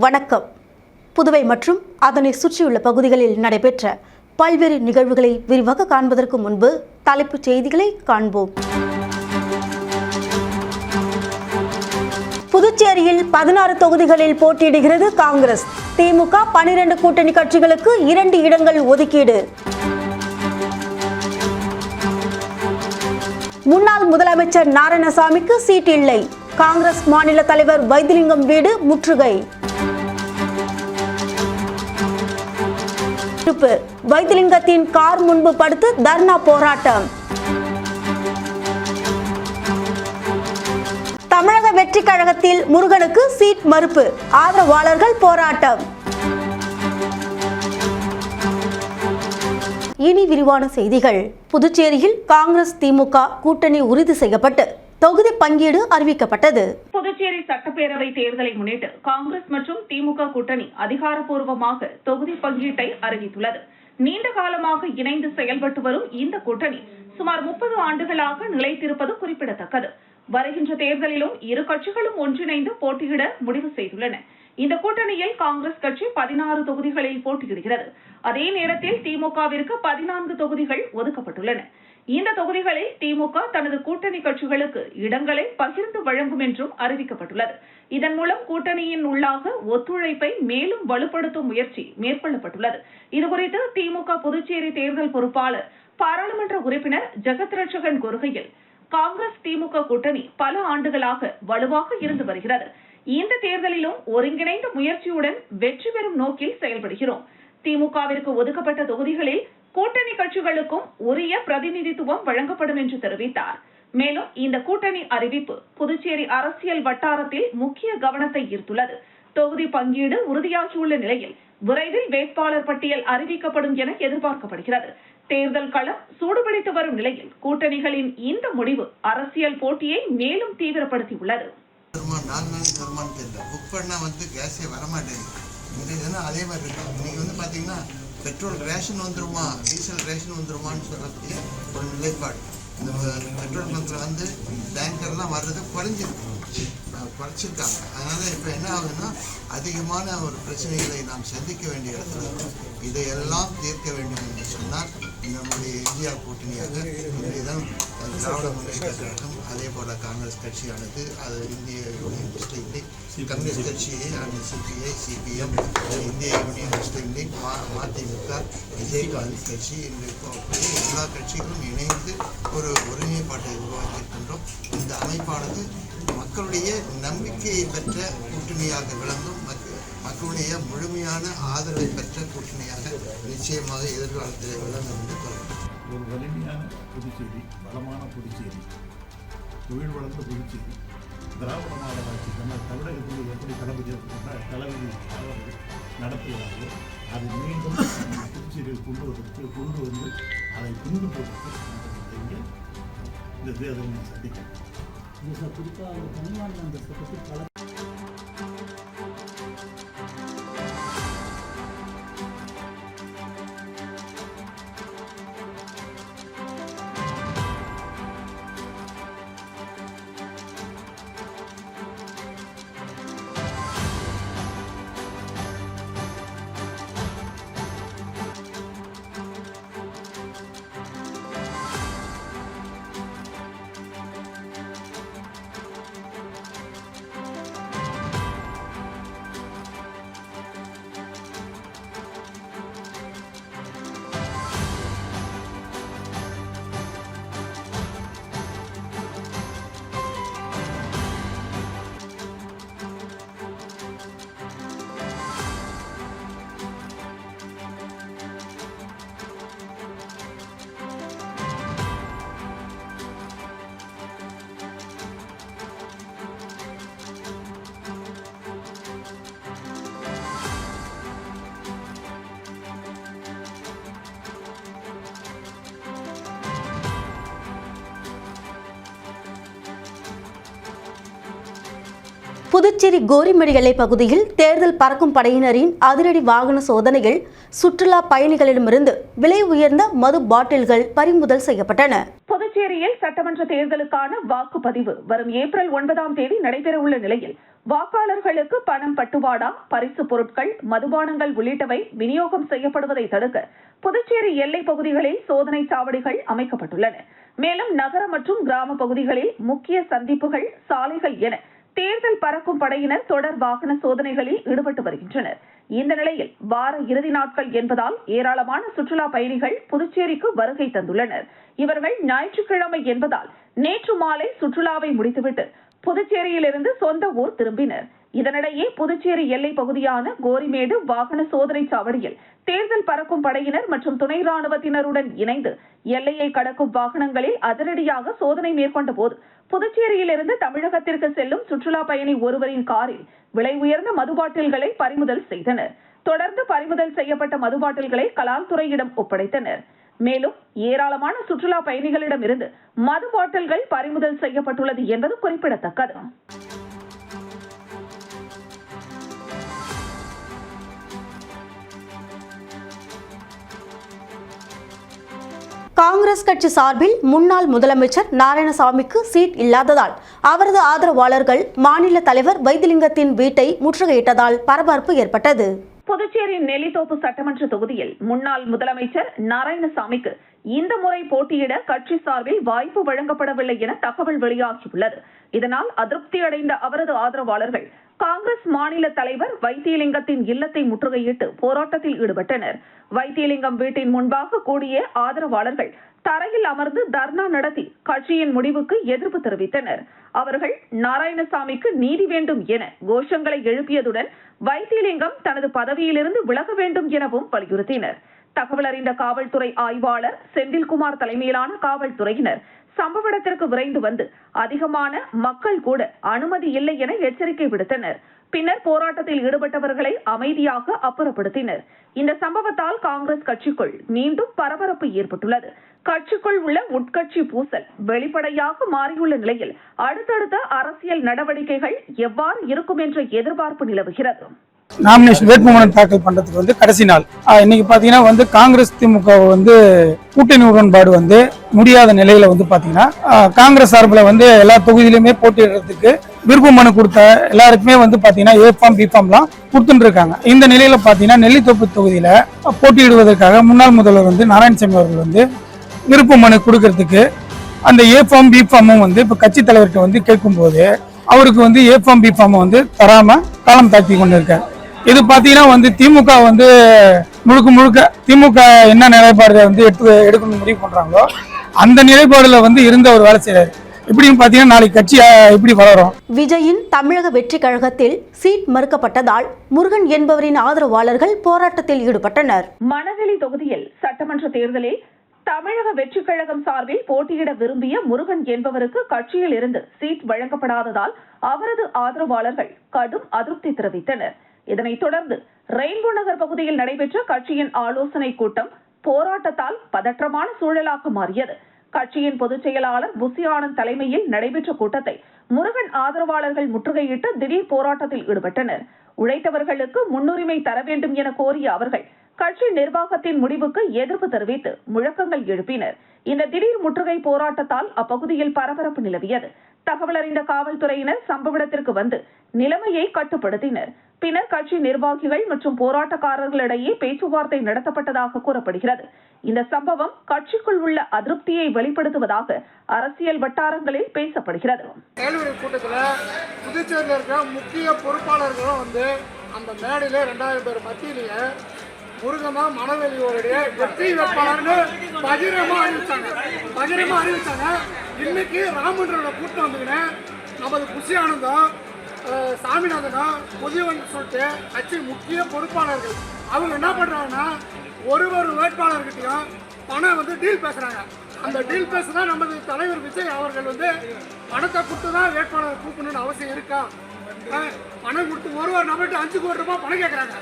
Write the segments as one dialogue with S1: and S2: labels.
S1: வணக்கம். புதுவை மற்றும் அதனை சுற்றியுள்ள பகுதிகளில் நடைபெற்ற பல்வேறு நிகழ்வுகளை விரிவாக காண்பதற்கு முன்பு தலைப்புச் செய்திகளை காண்போம். புதுச்சேரியில் 16 தொகுதிகளில் போட்டியிடுகிறது காங்கிரஸ். திமுக 12 கூட்டணி கட்சிகளுக்கு 2 இடங்கள் ஒதுக்கீடு. முன்னாள் முதலமைச்சர் நாராயணசாமிக்கு சீட் இல்லை. காங்கிரஸ் மாநில தலைவர் வைத்திலிங்கம் வீடு முற்றுகை. வைத்திலிங்கத்தின் கார் முன்பு படுத்து தர்ணா போராட்டம். தமிழக வெற்றி கழகத்தில் முருகனுக்கு சீட் மறுப்பு. ஆதரவாளர்கள் போராட்டம். இனி விரிவான செய்திகள். புதுச்சேரியில் காங்கிரஸ் திமுக கூட்டணி உறுதி செய்யப்பட்டு தொகுதி பங்கீடு அறிவிக்கப்பட்டது.
S2: புதுச்சேரி சட்டப்பேரவை தேர்தலை முன்னிட்டு காங்கிரஸ் மற்றும் திமுக கூட்டணி அதிகாரப்பூர்வமாக தொகுதி பங்கீட்டை அறிவித்துள்ளது. நீண்ட காலமாக இணைந்து செயல்பட்டு வரும் இந்த கூட்டணி சுமார் 30 ஆண்டுகளாக நிலைத்திருப்பது குறிப்பிடத்தக்கது. வருகின்ற தேர்தலிலும் இரு கட்சிகளும் ஒன்றிணைந்து போட்டியிட முடிவு செய்துள்ளன. இந்த கூட்டணியில் காங்கிரஸ் கட்சி 16 தொகுதிகளில் போட்டியிடுகிறது. அதே நேரத்தில் திமுகவிற்கு 14 தொகுதிகள் ஒதுக்கப்பட்டுள்ளன. இந்த தொகுதிகளில் திமுக தனது கூட்டணி கட்சிகளுக்கு இடங்களை பகிர்ந்து வழங்கும் என்றும் அறிவிக்கப்பட்டுள்ளது. இதன் மூலம் கூட்டணியின் உள்ளாக ஒத்துழைப்பை மேலும் வலுப்படுத்தும் முயற்சி மேற்கொள்ளப்பட்டுள்ளது. இதுகுறித்து திமுக புதுச்சேரி தேர்தல் பொறுப்பாளர் பாராளுமன்ற உறுப்பினர் ஜெகத் ரட்சகன் கூறுகையில், காங்கிரஸ் திமுக கூட்டணி பல ஆண்டுகளாக வலுவாக இருந்து வருகிறது. இந்த தேர்தலிலும் ஒருங்கிணைந்த முயற்சியுடன் வெற்றி பெறும் நோக்கில் செயல்படுகிறோம். திமுகவிற்கு ஒதுக்கப்பட்ட தொகுதிகளில் கூட்டணி கட்சிகளுக்கும் உரிய பிரதிநிதித்துவம் வழங்கப்படும் என்று தெரிவித்தார். மேலும் இந்த கூட்டணி அறிவிப்பு புதுச்சேரி அரசியல் வட்டாரத்தில் முக்கிய கவனத்தை ஈர்த்துள்ளது. தொகுதி பங்கீடு உறுதியாகியுள்ள நிலையில் விரைவில் வேட்பாளர் பட்டியல் அறிவிக்கப்படும் என எதிர்பார்க்கப்படுகிறது. தேர்தல் களம் சூடுபிடித்து வரும் நிலையில் கூட்டணிகளின் இந்த முடிவு அரசியல் போட்டியை மேலும் தீவிரப்படுத்தியுள்ளது.
S3: அதே மாதிரி இருக்கு. இன்னைக்கு பாத்தீங்கன்னா பெட்ரோல் ரேஷன் வந்துருமா, டீசல் ரேஷன் வந்துருமான்னு சொல்லக்கூடிய ஒரு நிலைப்பாடு. இந்த பெட்ரோல் பங்க்ல டேங்கர்லாம் வர்றது குறைச்சிருக்காங்க. அதனால இப்ப என்ன ஆகுதுன்னா, அதிகமான ஒரு பிரச்சனைகளை நாம் சந்திக்க வேண்டிய இடத்துல இதையெல்லாம் தீர்க்க வேண்டும் என்று சொன்னால் நம்முடைய இந்தியா கூட்டணியாக இன்றையதான் திராவிட முன்னேற்ற கழகம், அதே போல காங்கிரஸ் கட்சியானது, அது இந்திய யூனியன் முஸ்லீம் லீக், கம்யூனிஸ்ட் கட்சியை சிபிஐ, சிபிஎம், இந்திய யூனியன் முஸ்லீம் லீக், மதிமுக, விஜயகாந்த் கட்சி, எல்லா கட்சிகளும் இணைந்து ஒரு ஒருமைப்பாட்டை உருவாக்கியிருக்கின்றோம். இந்த அமைப்பானது மக்களுடைய நம்பிக்கையை பெற்ற கூட்டணியாக விளங்கும், மக்களுடைய முழுமையான ஆதரவை பெற்ற கூட்டணியாக நிச்சயமாக எதிர்காலத்தில் விளங்கும் என்று கூறப்படும்.
S4: ஒரு வலிமையான புதுச்சேரி, வளமான புதுச்சேரி, தொழில் வளர்ந்த புதுச்சேரி, திராவிட மாடல் ஆட்சி தமிழகத்தில் எப்படி தளபதி நடத்துகிறாரோ அதை மீண்டும் புதுச்சேரியில் கொண்டு வந்து அதை பின்பற்றுவதற்கு இந்த தேர்தலை சந்திக்கிறோம். குறிப்பாக தனியார் அந்தஸ்தை பற்றி பல
S1: புதுச்சேரி கோரிமேடு எல்லைப் பகுதியில் தேர்தல் பறக்கும் படையினரின் அதிரடி வாகன சோதனையில் சுற்றுலா பயணிகளிடமிருந்து விலை உயர்ந்த மது பாட்டில்கள் பறிமுதல் செய்யப்பட்டன.
S2: புதுச்சேரியில் சட்டமன்ற தேர்தலுக்கான வாக்குப்பதிவு வரும் ஏப்ரல் 9ஆம் தேதி நடைபெறவுள்ள நிலையில் வாக்காளர்களுக்கு பணம் பட்டுவாடா, பரிசு பொருட்கள், மதுபானங்கள் உள்ளிட்டவை விநியோகம் செய்யப்படுவதை தடுக்க புதுச்சேரி எல்லைப் பகுதிகளில் சோதனை சாவடிகள் அமைக்கப்பட்டுள்ளன. மேலும் நகர மற்றும் கிராம பகுதிகளில் முக்கிய சந்திப்புகள், சாலைகள் என தேர்தல் பறக்கும் படையினர் தொடர் வாகன சோதனைகளில் ஈடுபட்டு வருகின்றனர். இந்த நிலையில் வார இறுதி நாட்கள் என்பதால் ஏராளமான சுற்றுலா பயணிகள் புதுச்சேரிக்கு வருகை தந்துள்ளனர். இவர்கள் ஞாயிற்றுக்கிழமை என்பதால் நேற்று மாலை சுற்றுலாவை முடித்துவிட்டு புதுச்சேரியிலிருந்து சொந்த ஊர் திரும்பினர். இதனிடையே புதுச்சேரி எல்லைப் பகுதியான கோரிமேடு வாகன சோதனை சாவடியில் தேர்தல் பறக்கும் படையினர் மற்றும் துணை ராணுவத்தினருடன் இணைந்து எல்லையை கடக்கும் வாகனங்களில் அதிரடியாக சோதனை மேற்கொண்ட போது புதுச்சேரியிலிருந்து தமிழகத்திற்கு செல்லும் சுற்றுலா பயணி ஒருவரின் காரில் விலை உயர்ந்த மது பாட்டில்களை பறிமுதல் செய்தனர். தொடர்ந்து பறிமுதல் செய்யப்பட்ட மது பாட்டில்களை கலால் துறையிடம் ஒப்படைத்தனர். மேலும் ஏராளமான சுற்றுலா பயணிகளிடமிருந்து மது பாட்டில்கள் பறிமுதல் செய்யப்பட்டுள்ளது என்பது குறிப்பிடத்தக்கது.
S1: காங்கிரஸ் கட்சி சார்பில் முன்னாள் முதலமைச்சர் நாராயணசாமிக்கு சீட் இல்லாததால் அவரது ஆதரவாளர்கள் மாநில தலைவர் வைத்திலிங்கத்தின் வீட்டை முற்றுகையிட்டதால் பரபரப்பு ஏற்பட்டது.
S2: புதுச்சேரி நெல்லித்தோப்பு சட்டமன்ற தொகுதியில் முன்னாள் முதலமைச்சர் நாராயணசாமிக்கு இந்த முறை போட்டியிட கட்சி சார்பில் வாய்ப்பு வழங்கப்படவில்லை என தகவல் வெளியாகியுள்ளது. இதனால் அதிருப்தி அடைந்த அவரது ஆதரவாளர்கள் காங்கிரஸ் மாநில தலைவர் வைத்திலிங்கத்தின் இல்லத்தை முற்றுகையிட்டு போராட்டத்தில் ஈடுபட்டனர். வைத்திலிங்கம் வீட்டின் முன்பாக கூடிய ஆதரவாளர்கள் தரையில் அமர்ந்து தர்ணா நடத்தி கட்சியின் முடிவுக்கு எதிர்ப்பு தெரிவித்தனர். அவர்கள் நாராயணசாமிக்கு நீதி வேண்டும் என கோஷங்களை எழுப்பியதுடன் வைத்திலிங்கம் தனது பதவியிலிருந்து விலக வேண்டும் எனவும் வலியுறுத்தினர். தகவல் அறிந்த காவல்துறை ஆய்வாளர் செந்தில்குமார் தலைமையிலான காவல்துறையினர் சம்பவ இடத்திற்கு விரைந்து வந்து அதிகமான மக்கள் கூட அனுமதி இல்லை என எச்சரிக்கை விடுத்தனர். பின்னர் போராட்டத்தில் ஈடுபட்டவர்களை அமைதியாக அப்புறப்படுத்தினர். இந்த சம்பவத்தால் காங்கிரஸ் கட்சிக்குள் மீண்டும் பரபரப்பு ஏற்பட்டுள்ளது. கட்சிக்குள் உள்ள உட்கட்சி பூசல் வெளிப்படையாக மாறியுள்ள நிலையில் அடுத்தடுத்த அரசியல் நடவடிக்கைகள் எவ்வாறு இருக்கும் என்ற எதிர்பார்ப்பு நிலவுகிறது.
S5: நாமினேஷன் வேட்புமனு தாக்கல் பண்றதுக்கு வந்து கடைசி நாள். இன்னைக்கு பாத்தீங்கன்னா காங்கிரஸ் திமுக கூட்டணி உடன்பாடு முடியாத நிலையில பாத்தீங்கன்னா காங்கிரஸ் சார்பில் எல்லா தொகுதியிலுமே போட்டியிடுறதுக்கு விருப்ப மனு கொடுத்த எல்லாருக்குமே பாத்தீங்கன்னா ஏ ஃபார்ம் பி ஃபார்ம்லாம் கொடுத்துட்டு இருக்காங்க. இந்த நிலையில பாத்தீங்கன்னா நெல்லித்தோப்பு தொகுதியில போட்டியிடுவதற்காக முன்னாள் முதல்வர் நாராயணசாமி அவர்கள் விருப்ப மனு கொடுக்கறதுக்கு அந்த ஏ ஃபார்ம் பி ஃபார்மும் இப்ப கட்சி தலைவர்கிட்ட கேட்கும் போது அவருக்கு ஏ ஃபார்ம் பி ஃபார்ம் தராம காலம் தாழ்த்தி கொண்டு இருக்காரு. இது பாத்தீங்கன்னா திமுக முழுக்க முழுக்க திமுக என்ன நிலைப்பாடு எடுக்கணும் முடிவு பண்றாங்களோ அந்த நிலைப்பாடுல இருந்த ஒரு வேலை செய்யறாரு. இப்படின்னு பாத்தீங்கன்னா நாளைக்கு கட்சி எப்படி வளரும்.
S1: விஜயின் தமிழக வெற்றி கழகத்தில் சீட் மறுக்கப்பட்டதால் முருகன் என்பவரின் ஆதரவாளர்கள் போராட்டத்தில் ஈடுபட்டனர்.
S2: மணவெளி தொகுதியில் சட்டமன்ற தேர்தலில் தமிழக வெற்றி கழகம் சார்பில் போட்டியிட விரும்பிய முருகன் என்பவருக்கு கட்சியில் இருந்து சீட் வழங்கப்படாததால் அவரது ஆதரவாளர்கள் கடும் அதிருப்தி தெரிவித்தனர். இதனைத் தொடர்ந்து ரெயின்போ நகர் பகுதியில் நடைபெற்ற கட்சியின் ஆலோசனை கூட்டம் போராட்டத்தால் பதற்றமான சூழலாக மாறியது. கட்சியின் பொதுச் செயலாளர் புசி ஆனந்த் தலைமையில் நடைபெற்ற கூட்டத்தை முருகன் ஆதரவாளர்கள் முற்றுகையிட்டு திடீர் போராட்டத்தில் ஈடுபட்டனர். உழைத்தவர்களுக்கு முன்னுரிமை தர வேண்டும் என கோரிய அவர்கள் கட்சி நிர்வாகத்தின் முடிவுக்கு எதிர்ப்பு தெரிவித்து முழக்கங்கள் எழுப்பினர். இந்த திடீர் முற்றுகை போராட்டத்தால் அப்பகுதியில் பரபரப்பு நிலவியது. தகவல் அறிந்த காவல்துறையினர் சம்பவ இடத்திற்கு வந்து நிலைமையை கட்டுப்படுத்தினர். பின்னர் கட்சி நிர்வாகிகள் மற்றும் போராட்டக்காரர்களிடையே பேச்சுவார்த்தை நடத்தப்பட்டதாக கூறப்படுகிறது. இந்த சம்பவம் கட்சிக்குள் உள்ள அதிருப்தியை வெளிப்படுத்துவதாக அரசியல் வட்டாரங்களில் பேசப்படுகிறது.
S6: கூட்டத்தில் புதுச்சேரியில் இருக்கிற முக்கிய பொறுப்பாளர்களும் அந்த மேடையில 2000 பேர் மத்தியிலேயே முருகனா மணவெளியோருடைய வெற்றி வேட்பாளர்னு பகிரமா அறிவிச்சாங்க. இன்னைக்கு ராமன்றோட கூட்டம் வந்துக்கினேன் நமது புசி ஆனந்தம் சாமிநாதனா புதியவன் சொல்லிட்டு கட்சி முக்கிய பொறுப்பாளர்கள் அவங்க என்ன பண்றாங்கன்னா ஒரு வேட்பாளர்கிட்டையும் பணம் டீல் பேசுறாங்க. அந்த டீல் பேசுதான் நமது தலைவர் விஜய் அவர்கள் பணத்தை கொடுத்து தான் வேட்பாளர் கூப்பிடணும்னு அவசியம் இருக்கா? பணம் கொடுத்து ஒரு நம்மகிட்ட 5 கோடி ரூபாய் பணம் கேட்கறாங்க.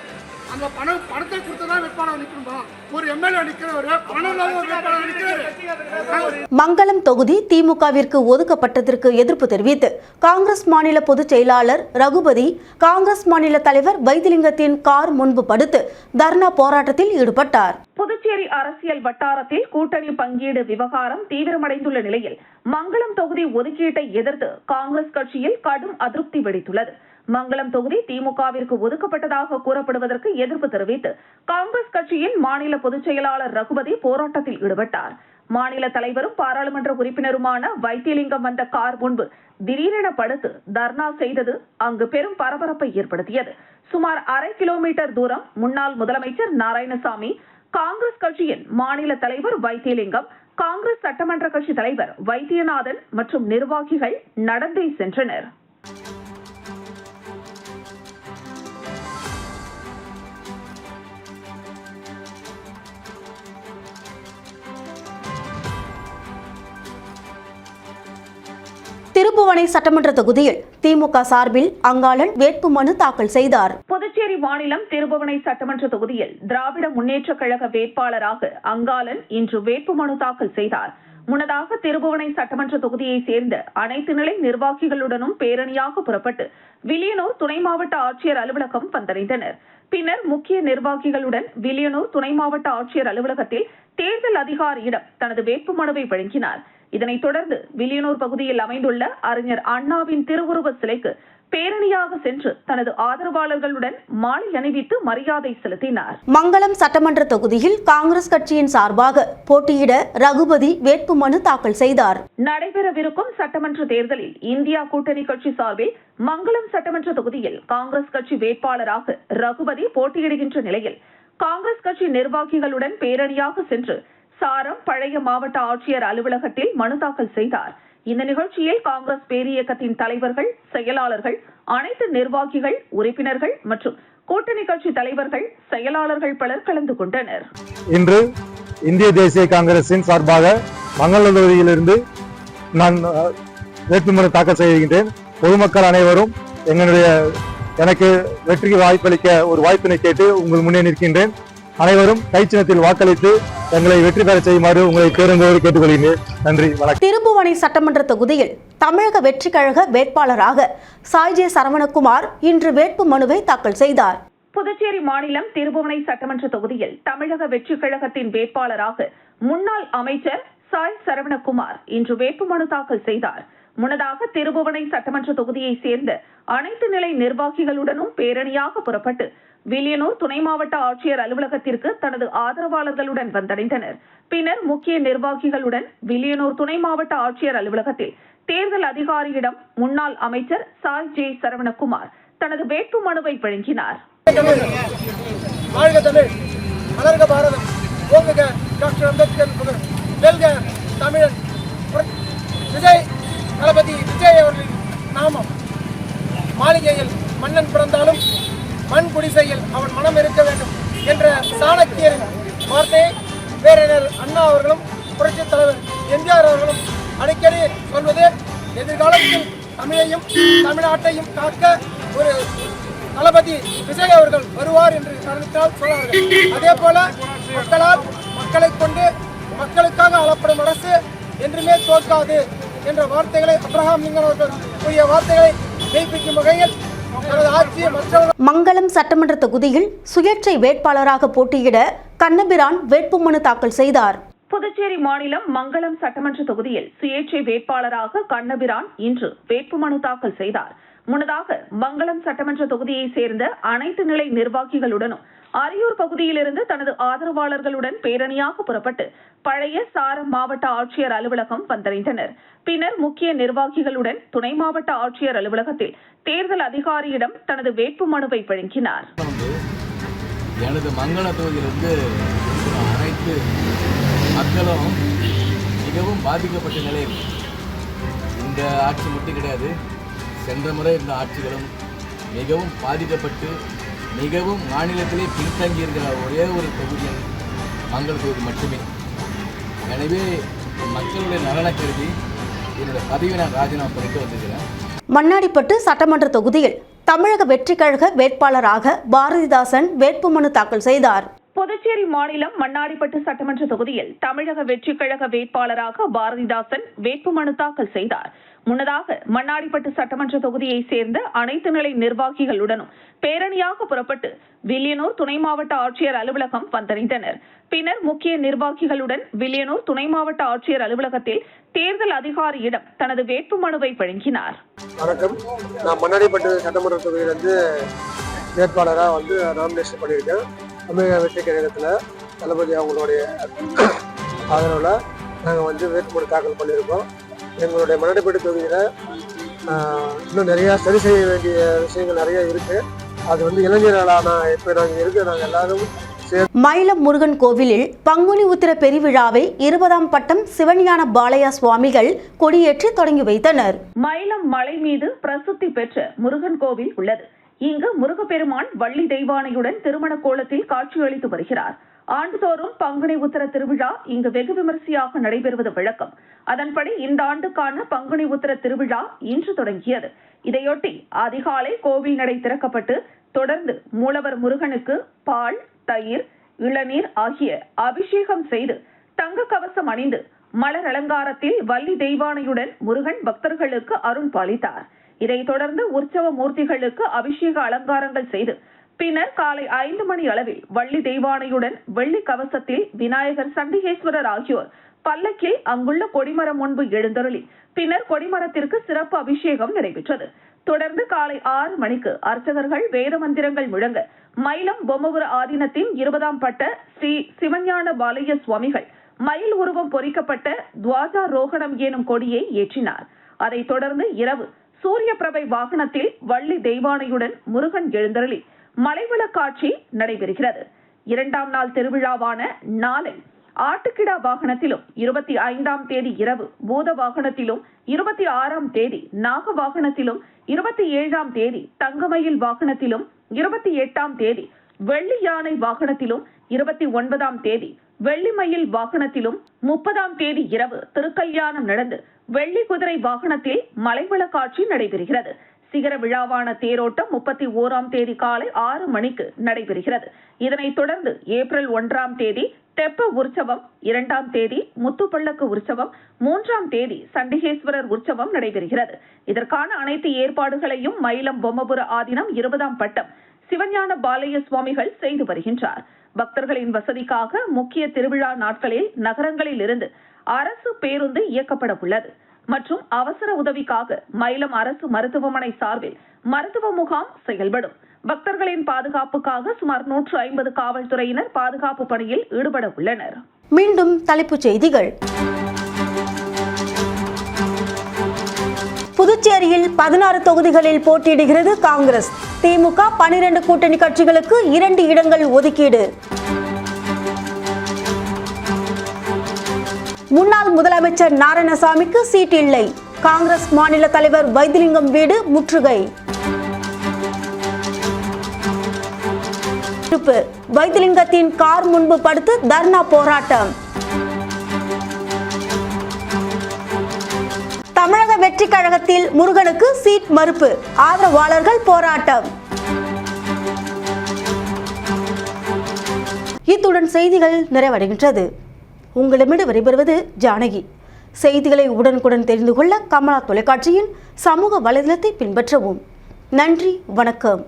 S6: அந்த பணத்தை கொடுத்துதான் வேட்பாளர் நிற்கணுமா? ஒரு எம்எல்ஏ நிற்கிறவரு பணம் இல்லாத ஒரு வேட்பாளர் நிற்கிறாரு.
S1: மங்களம் தொகுதி திமுகவிற்கு ஒதுக்கப்பட்டதற்கு எதிர்ப்பு தெரிவித்து காங்கிரஸ் மாநில பொதுச் செயலாளர் ரகுபதி காங்கிரஸ் மாநில தலைவர் வைத்திலிங்கத்தின் கார் முன்பு படுத்து தர்ணா போராட்டத்தில் ஈடுபட்டார்.
S2: புதுச்சேரி அரசியல் வட்டாரத்தில் கூட்டணி பங்கீடு விவகாரம் தீவிரமடைந்துள்ள நிலையில் மங்களம் தொகுதி ஒதுக்கீட்டை எதிர்த்து காங்கிரஸ் கட்சியில் கடும் அதிருப்தி வெடித்துள்ளது. மங்களம் தொகுதி திமுகவிற்கு ஒதுக்கப்பட்டதாக கூறப்படுவதற்கு எதிர்ப்பு தெரிவித்து காங்கிரஸ் கட்சியின் மாநில பொதுச் செயலாளர் ரகுபதி போராட்டத்தில் ஈடுபட்டார். மாநில தலைவரும் பாராளுமன்ற உறுப்பினருமான வைத்தியலிங்கம் வந்த கார் முன்பு திடீரென படுத்து தர்ணா செய்தது அங்கு பெரும் பரபரப்பை ஏற்படுத்தியது. சுமார் 1/2 கிலோமீட்டர் தூரம் முன்னாள் முதலமைச்சர் நாராயணசாமி, காங்கிரஸ் கட்சியின் மாநில தலைவர் வைத்தியலிங்கம், காங்கிரஸ் சட்டமன்ற கட்சி தலைவர் வைத்தியநாதன் மற்றும் நிர்வாகிகள் நடந்தே சென்றனர்.
S1: திருப்புவனை சட்டமன்ற தொகுதியில் திமுக சார்பில் அங்காளன் வேட்புமனு தாக்கல் செய்தார்.
S2: புதுச்சேரி மாநிலம் திருப்புவனை சட்டமன்ற தொகுதியில் திராவிட முன்னேற்றக் கழக வேட்பாளராக அங்காளன் இன்று வேட்புமனு தாக்கல் செய்தார். முன்னதாக திருப்புவனை சட்டமன்ற தொகுதியை சேர்ந்த அனைத்து நிலை நிர்வாகிகளுடனும் பேரணியாக புறப்பட்டு வில்லியனூர் துணை மாவட்ட ஆட்சியர் அலுவலகம் வந்தடைந்தனர். பின்னர் முக்கிய நிர்வாகிகளுடன் வில்லியனூர் துணை மாவட்ட ஆட்சியர் அலுவலகத்தில் தேர்தல் அதிகாரியிடம் தனது வேட்புமனுவை வழங்கினார். இதனைத் தொடர்ந்து வில்லியனூர் பகுதியில் அமைந்துள்ள அறிஞர் அண்ணாவின் திருவுருவ சிலைக்கு பேரணியாக சென்று தனது ஆதரவாளர்களுடன் மாலை அணிவித்து மரியாதை செலுத்தினார்.
S1: மங்களம் சட்டமன்ற தொகுதியில் காங்கிரஸ் கட்சியின் சார்பாக போட்டியிட ரகுபதி வேட்புமனு தாக்கல் செய்தார்.
S2: நடைபெறவிருக்கும் சட்டமன்ற தேர்தலில் இந்தியா கூட்டணி கட்சி சார்பில் மங்களம் சட்டமன்ற தொகுதியில் காங்கிரஸ் கட்சி வேட்பாளராக ரகுபதி போட்டியிடுகின்ற நிலையில் காங்கிரஸ் கட்சி நிர்வாகிகளுடன் பேரணியாக சென்று சாரம் பழைய மாவட்ட ஆட்சியர் அலுவலகத்தில் மனு தாக்கல் செய்தார். இந்த நிகழ்ச்சியில் காங்கிரஸ் பேரியக்கத்தின் தலைவர்கள், செயலாளர்கள், அனைத்து நிர்வாகிகள், உறுப்பினர்கள் மற்றும் கூட்டணி கட்சி தலைவர்கள், செயலாளர்கள் பலர் கலந்து கொண்டனர்.
S7: இன்று இந்திய தேசிய காங்கிரசின் சார்பாக மங்களம் தொகுதியிலிருந்து நான் வேட்புமனு தாக்கல் செய்கின்றேன். பொதுமக்கள் அனைவரும் எனக்கு வெற்றிக்கு வாய்ப்பளிக்க ஒரு வாய்ப்பினை கேட்டு உங்கள் முன்னே நிற்கின்றேன். அனைவரும் கைச்சின்னத்தில் வாக்களித்து எங்களை வெற்றி பெற செய்யுமாறு உங்களை பேருந்தோடு கேட்டுக்கொள்கிறேன். நன்றி, வணக்கம்.
S1: திருப்புவனை சட்டமன்ற தொகுதியில் தமிழக வெற்றிக் கழக வேட்பாளராக சாய்ஜே சரவணகுமார் இன்று வேட்பு மனுவை தாக்கல் செய்தார்.
S2: புதுச்சேரி மாநிலம் திருப்புவனை சட்டமன்ற தொகுதியில் தமிழக வெற்றிக் கழகத்தின் வேட்பாளராக முன்னாள் அமைச்சர் சாய் சரவணகுமார் இன்று வேட்புமனு தாக்கல் செய்தார். முன்னதாக திருப்புவனை சட்டமன்ற தொகுதியை சேர்ந்த அனைத்து நிலை நிர்வாகிகளுடனும் பேரணியாக புறப்பட்டு வில்லியனூர் துணை மாவட்ட ஆட்சியர் அலுவலகத்திற்கு தனது ஆதரவாளர்களுடன் வந்தடைந்தனர். பின்னர் முக்கிய நிர்வாகிகளுடன் வில்லியனூர் துணை மாவட்ட ஆட்சியர் அலுவலகத்தில் தேர்தல் அதிகாரியிடம் முன்னாள் அமைச்சர் சாய் ஜே சரவணகுமார் தனது வேட்பு மனுவை வழங்கினார்.
S6: விஜய் அவர்களின் நாமம் மாளிகையில் மன்னன் பிறந்தாலும் மண் குடிசையில் அவன் மனம் இருக்க வேண்டும் என்ற சாணக்கியரின் வார்த்தையை பேரறிஞர் அண்ணா அவர்களும் புரட்சித் தலைவர் எம்ஜிஆர் அவர்களும் அடிக்கடி சொல்வது, எதிர்காலத்தில் தமிழையும் தமிழ்நாட்டையும் காக்க ஒரு தளபதி விஜய் அவர்கள் வருவார் என்று கருத்தால் சொன்னார்கள். அதே போல மக்களால் மக்களை கொண்டு மக்களுக்காக ஆளப்படும் அரசு என்றுமே தோற்காது என்ற வார்த்தைகளை அப்ரஹாம் லிங்கன் அவர்கள் கூறிய வார்த்தைகளை மெய்ப்பிக்கும் வகையில்
S1: மங்களம் சட்டமன்ற தொகுதியில் சுயேட்சை வேட்பாளராக போட்டியிட கண்ணபிரான் வேட்புமனு தாக்கல் செய்தார்.
S2: புதுச்சேரி மாநிலம் மங்களம் சட்டமன்ற தொகுதியில் சுயேட்சை வேட்பாளராக கண்ணபிரான் இன்று வேட்புமனு தாக்கல் செய்தார். முன்னதாக மங்களம் சட்டமன்ற தொகுதியை சேர்ந்த அனைத்து நிலை நிர்வாகிகளுடனும் அரியூர் பகுதியிலிருந்து தனது ஆதரவாளர்களுடன் பேரணியாக புறப்பட்டு பழைய சாரம் மாவட்ட ஆட்சியர் அலுவலகம் வந்தடைந்தனர். பின்னர் முக்கிய நிர்வாகிகளுடன் துணை மாவட்ட ஆட்சியர் அலுவலகத்தில் தேர்தல் அதிகாரியிடம் தனது வேட்பு மனுவை வழங்கினார்.
S8: எனது மங்கள தொகுதியிலிருந்து அனைத்து மக்களும் மிகவும் பாதிக்கப்பட்ட நிலையில், இந்த ஆட்சி மட்டும் கிடையாது, சென்ற முறை இருந்த ஆட்சிகளும் மிகவும் பாதிக்கப்பட்டு மிகவும் மாநிலத்திலே பின்தங்கி இருக்கிற ஒரே ஒரு தொகுதி மங்கள தொகுதி மட்டுமே. எனவே மக்களுடைய நலனை கருதி என்னுடைய பதவியை நான் ராஜினாமா பண்ணிட்டு வந்திருக்கிறேன்.
S1: மண்ணாடிப்பட்டு சட்டமன்ற தொகுதியில் தமிழக வெற்றிக் கழக வேட்பாளராக பாரதிதாசன் வேட்புமனு தாக்கல் செய்தார்.
S2: புதுச்சேரி மாநிலம் மண்ணாடிப்பட்டு சட்டமன்ற தொகுதியில் தமிழக வெற்றிக் கழக வேட்பாளராக பாரதிதாசன் வேட்புமனு தாக்கல் செய்தார். முன்னதாக மண்ணாடிப்பட்டு சட்டமன்ற தொகுதியை சேர்ந்த அனைத்து நிலை நிர்வாகிகளுடனும் பேரணியாக புறப்பட்டு வில்லியனூர் துணை மாவட்ட ஆட்சியர் அலுவலகம் வந்தடைந்தனர். பின்னர் முக்கிய நிர்வாகிகளுடன் வில்லியனூர் துணை மாவட்ட ஆட்சியர் அலுவலகத்தில் தேர்தல் அதிகாரியிடம் தனது வேட்புமனுவை வழங்கினார்.
S9: வணக்கம், நான் மண்ணாடிப்பட்டு சட்டமன்ற தொகுதியிலிருந்து வேட்பாளராக நாமினேஷன் பண்ணியிருக்கேன். தமிழக வெற்றி கழகத்தில் தளபதி அவங்களுடைய ஆதரவில் நாங்கள் வேட்புமனு தாக்கல் பண்ணியிருக்கோம். எங்களுடைய மண்ணாடிப்பட்டு தொகுதியில் இன்னும் நிறையா சரி செய்ய வேண்டிய விஷயங்கள் நிறைய இருக்குது. அது இளைஞர்களான இப்போ நாங்கள் எல்லாரும்
S1: மயிலம் முருகன் கோவிலில் பங்குனி உத்திர பெருவிழாவை 20ஆம் பட்டம் சிவஞான பாலையா சுவாமிகள் கொடியேற்றி தொடங்கி வைத்தனர்.
S2: மயிலம் மலை மீது பிரசித்தி பெற்ற முருகன் கோவில் உள்ளது. இங்கு முருகப்பெருமான் வள்ளி தெய்வானையுடன் திருமண கோலத்தில் காட்சியளித்து வருகிறார். ஆண்டுதோறும் பங்குனி உத்திர திருவிழா இங்கு வெகு விமரிசையாக நடைபெறுவது வழக்கம். அதன்படி இந்த ஆண்டுக்கான பங்குனி உத்திர திருவிழா இன்று தொடங்கியது. இதையொட்டி அதிகாலை கோவில் நடை திறக்கப்பட்டு தொடர்ந்து மூலவர் முருகனுக்கு பால், தயிர், இளநீர் ஆகிய அபிஷேகம் செய்து தங்க கவசம் அணிந்து மலர் அலங்காரத்தில் வள்ளி தெய்வானையுடன் முருகன் பக்தர்களுக்கு அருள் பாலித்தார். இதைத் தொடர்ந்து உற்சவ மூர்த்திகளுக்கு அபிஷேக அலங்காரங்கள் செய்து பின்னர் காலை 5 மணி அளவில் வள்ளி தெய்வானையுடன் வெள்ளி கவசத்தில் விநாயகர், சண்டிகேஸ்வரர் ஆகியோர் பல்லக்கில் அங்குள்ள கொடிமரம் முன்பு எழுந்தருளி பின்னர் கொடிமரத்திற்கு சிறப்பு அபிஷேகம் நடைபெற்றது. தொடர்ந்து காலை 6 மணிக்கு அர்ச்சகர்கள் வேத மந்திரங்கள் முழங்க மயிலம் பொம்மபுர ஆதீனத்தின் 20ஆம் பட்ட ஸ்ரீ சிவஞான பாலைய சுவாமிகள் மயில் உருவம் பொறிக்கப்பட்ட துவாஜாரோகணம் எனும் கொடியை ஏற்றினார். அதைத் தொடர்ந்து இரவு சூரிய பிரபை வாகனத்தில் வள்ளி தெய்வானையுடன் முருகன் எழுந்தருளி மலைவள காட்சி நடைபெறுகிறது. 2ஆம் நாள் திருவிழாவான நாளை ஆட்டுக்கிடா வாகனத்திலும், 25ஆம் தேதி இரவு பூத வாகனத்திலும், 26ஆம் தேதி நாக வாகனத்திலும், 27ஆம் தேதி தங்கமயில் வாகனத்திலும், 28ஆம் தேதி வெள்ளி யானை வாகனத்திலும், 29ஆம் தேதி வெள்ளிமயில் வாகனத்திலும், 30ஆம் தேதி இரவு திருக்கல்யாணம் நடந்து வெள்ளி குதிரை வாகனத்தில் மலைவள காட்சி நடைபெறுகிறது. சிகர விழாவான தேரோட்டம் 31ஆம் தேதி காலை 6 மணிக்கு நடைபெறுகிறது. இதனைத் தொடர்ந்து ஏப்ரல் 1ஆம் தேதி தெப்ப உற்சவம், 2ஆம் தேதி முத்துப்பள்ளக்கு உற்சவம், 3ஆம் தேதி சண்டிகேஸ்வரர் உற்சவம் நடைபெறுகிறது. இதற்கான அனைத்து ஏற்பாடுகளையும் மயிலம் பொம்மபுர ஆதீனம் 20ஆம் பட்டம் சிவஞான பாலைய சுவாமிகள் செய்து வருகின்றார். பக்தர்களின் வசதிக்காக முக்கிய திருவிழா நாட்களில் நகரங்களில் இருந்து அரசு பேருந்து இயக்கப்பட உள்ளது மற்றும் அவசர உதவிக்காக மயிலம் அரசு மருத்துவமனை சார்பில் மருத்துவ முகாம் செயல்படும். பக்தர்களின் பாதுகாப்புக்காக சுமார் 150 காவல்துறையினர் பாதுகாப்பு பணியில் ஈடுபட உள்ளனர்.
S1: மீண்டும் தலைப்புச் செய்திகள். புதுச்சேரியில் 16 தொகுதிகளில் போட்டியிடுகிறது காங்கிரஸ். திமுக 12 கூட்டணி கட்சிகளுக்கு 2 இடங்கள் ஒதுக்கீடு. முன்னாள் முதலமைச்சர் நாராயணசாமிக்கு சீட் இல்லை. காங்கிரஸ் மாநில தலைவர் வைத்திலிங்கம் வீடு முற்றுகை. வைத்திலிங்கத்தின் கார் முன்பு படுத்து தர்ணா போராட்டம். தமிழக வெற்றி கழகத்தில் முருகனுக்கு சீட் மறுப்பு, ஆதரவாளர்கள் போராட்டம். இத்துடன் செய்திகள் நிறைவடைகின்றது. உங்களிடமிருந்து விடைபெறுவது ஜானகி. செய்திகளை உடனுக்குடன் தெரிந்து கொள்ள கமலா தொலைக்காட்சியின் சமூக வலைதளத்தை பின்பற்றவும். நன்றி, வணக்கம்.